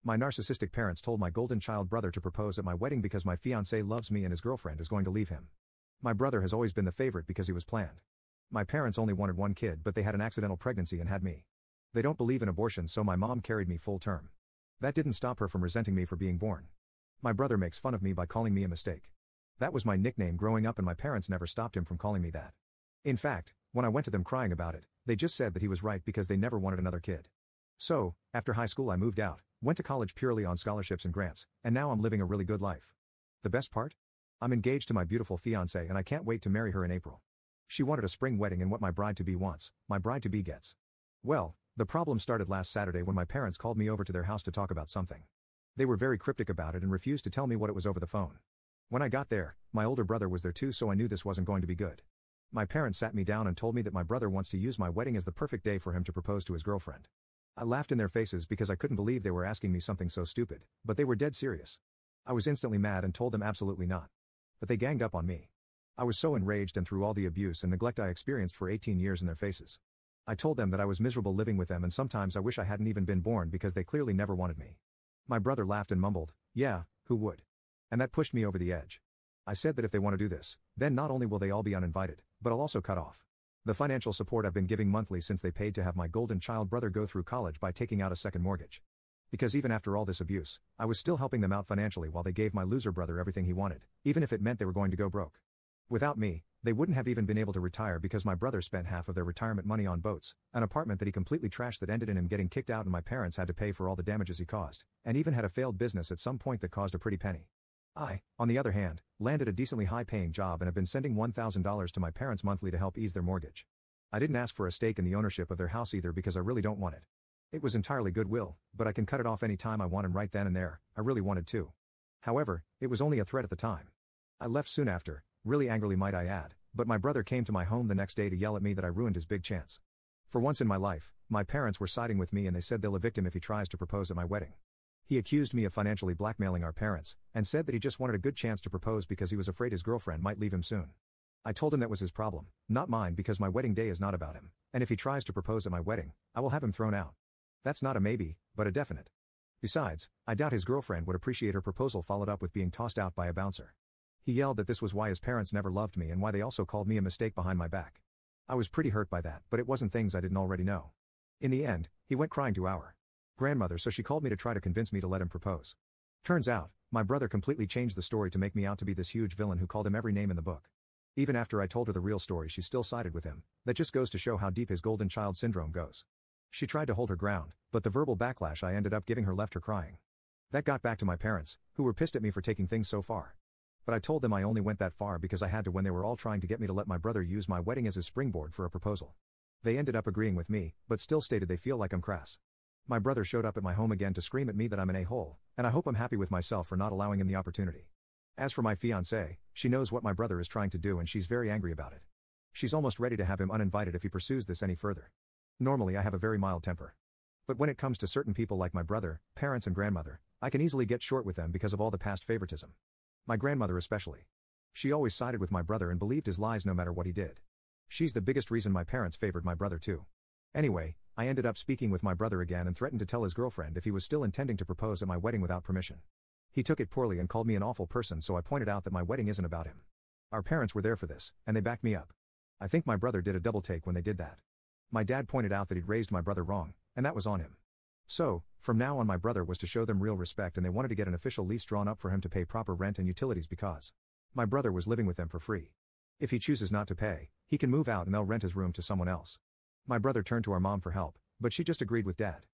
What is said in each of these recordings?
My narcissistic parents told my golden child brother to propose at my wedding because my fiancé loves me and his girlfriend is going to leave him. My brother has always been the favorite because he was planned. My parents only wanted one kid, but they had an accidental pregnancy and had me. They don't believe in abortion, so my mom carried me full term. That didn't stop her from resenting me for being born. My brother makes fun of me by calling me a mistake. That was my nickname growing up and my parents never stopped him from calling me that. In fact, when I went to them crying about it, they just said that he was right because they never wanted another kid. So, after high school I moved out, went to college purely on scholarships and grants, and now I'm living a really good life. The best part? I'm engaged to my beautiful fiancée and I can't wait to marry her in April. She wanted a spring wedding and what my bride-to-be wants, my bride-to-be gets. Well, the problem started last Saturday when my parents called me over to their house to talk about something. They were very cryptic about it and refused to tell me what it was over the phone. When I got there, my older brother was there too, so I knew this wasn't going to be good. My parents sat me down and told me that my brother wants to use my wedding as the perfect day for him to propose to his girlfriend. I laughed in their faces because I couldn't believe they were asking me something so stupid, but they were dead serious. I was instantly mad and told them absolutely not. But they ganged up on me. I was so enraged and threw all the abuse and neglect I experienced for 18 years in their faces. I told them that I was miserable living with them and sometimes I wish I hadn't even been born because they clearly never wanted me. My brother laughed and mumbled, "Yeah, who would?" And that pushed me over the edge. I said that if they want to do this, then not only will they all be uninvited, but I'll also cut off the financial support I've been giving monthly since they paid to have my golden child brother go through college by taking out a second mortgage. Because even after all this abuse, I was still helping them out financially while they gave my loser brother everything he wanted, even if it meant they were going to go broke. Without me, they wouldn't have even been able to retire because my brother spent half of their retirement money on boats, an apartment that he completely trashed that ended in him getting kicked out and my parents had to pay for all the damages he caused, and even had a failed business at some point that caused a pretty penny. I, on the other hand, landed a decently high-paying job and have been sending $1,000 to my parents monthly to help ease their mortgage. I didn't ask for a stake in the ownership of their house either because I really don't want it. It was entirely goodwill, but I can cut it off any time I want and right then and there, I really wanted to. However, it was only a threat at the time. I left soon after, really angrily might I add, but my brother came to my home the next day to yell at me that I ruined his big chance. For once in my life, my parents were siding with me and they said they'll evict him if he tries to propose at my wedding. He accused me of financially blackmailing our parents, and said that he just wanted a good chance to propose because he was afraid his girlfriend might leave him soon. I told him that was his problem, not mine because my wedding day is not about him, and if he tries to propose at my wedding, I will have him thrown out. That's not a maybe, but a definite. Besides, I doubt his girlfriend would appreciate her proposal followed up with being tossed out by a bouncer. He yelled that this was why his parents never loved me and why they also called me a mistake behind my back. I was pretty hurt by that, but it wasn't things I didn't already know. In the end, he went crying to our grandmother, so she called me to try to convince me to let him propose. Turns out, my brother completely changed the story to make me out to be this huge villain who called him every name in the book. Even after I told her the real story, she still sided with him. That just goes to show how deep his golden child syndrome goes. She tried to hold her ground, but the verbal backlash I ended up giving her left her crying. That got back to my parents, who were pissed at me for taking things so far. But I told them I only went that far because I had to when they were all trying to get me to let my brother use my wedding as his springboard for a proposal. They ended up agreeing with me, but still stated they feel like I'm crass. My brother showed up at my home again to scream at me that I'm an a-hole, and I hope I'm happy with myself for not allowing him the opportunity. As for my fiancée, she knows what my brother is trying to do and she's very angry about it. She's almost ready to have him uninvited if he pursues this any further. Normally I have a very mild temper. But when it comes to certain people like my brother, parents and grandmother, I can easily get short with them because of all the past favoritism. My grandmother especially. She always sided with my brother and believed his lies no matter what he did. She's the biggest reason my parents favored my brother too. Anyway, I ended up speaking with my brother again and threatened to tell his girlfriend if he was still intending to propose at my wedding without permission. He took it poorly and called me an awful person, so I pointed out that my wedding isn't about him. Our parents were there for this, and they backed me up. I think my brother did a double take when they did that. My dad pointed out that he'd raised my brother wrong, and that was on him. So, from now on my brother was to show them real respect and they wanted to get an official lease drawn up for him to pay proper rent and utilities because my brother was living with them for free. If he chooses not to pay, he can move out and they'll rent his room to someone else. My brother turned to our mom for help, but she just agreed with dad.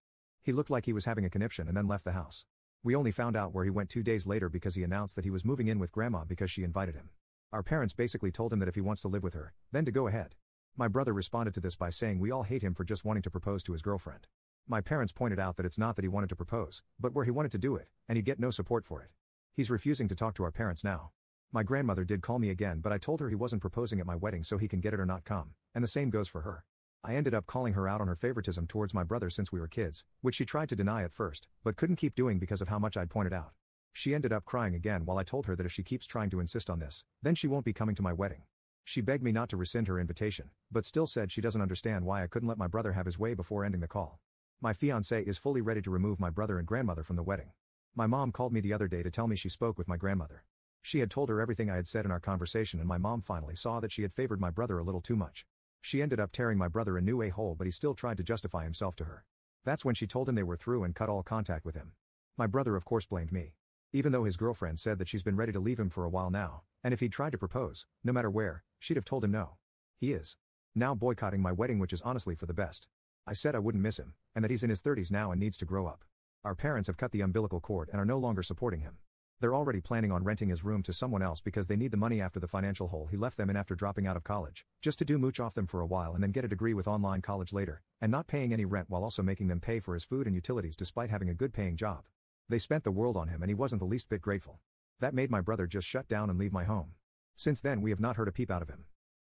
He looked like he was having a conniption and then left the house. We only found out where he went 2 days later because he announced that he was moving in with grandma because she invited him. Our parents basically told him that if he wants to live with her, then to go ahead. My brother responded to this by saying we all hate him for just wanting to propose to his girlfriend. My parents pointed out that it's not that he wanted to propose, but where he wanted to do it, and he'd get no support for it. He's refusing to talk to our parents now. My grandmother did call me again, but I told her he wasn't proposing at my wedding so he can get it or not come, and the same goes for her. I ended up calling her out on her favoritism towards my brother since we were kids, which she tried to deny at first, but couldn't keep doing because of how much I'd pointed out. She ended up crying again while I told her that if she keeps trying to insist on this, then she won't be coming to my wedding. She begged me not to rescind her invitation, but still said she doesn't understand why I couldn't let my brother have his way before ending the call. My fiancé is fully ready to remove my brother and grandmother from the wedding. My mom called me the other day to tell me she spoke with my grandmother. She had told her everything I had said in our conversation, and my mom finally saw that she had favored my brother a little too much. She ended up tearing my brother a new a-hole, but he still tried to justify himself to her. That's when she told him they were through and cut all contact with him. My brother of course blamed me. Even though his girlfriend said that she's been ready to leave him for a while now, and if he'd tried to propose, no matter where, she'd have told him no. He is now boycotting my wedding, which is honestly for the best. I said I wouldn't miss him, and that he's in his 30s now and needs to grow up. Our parents have cut the umbilical cord and are no longer supporting him. They're already planning on renting his room to someone else because they need the money after the financial hole he left them in after dropping out of college, just to do mooch off them for a while and then get a degree with online college later, and not paying any rent while also making them pay for his food and utilities despite having a good paying job. They spent the world on him and he wasn't the least bit grateful. That made my brother just shut down and leave my home. Since then we have not heard a peep out of him.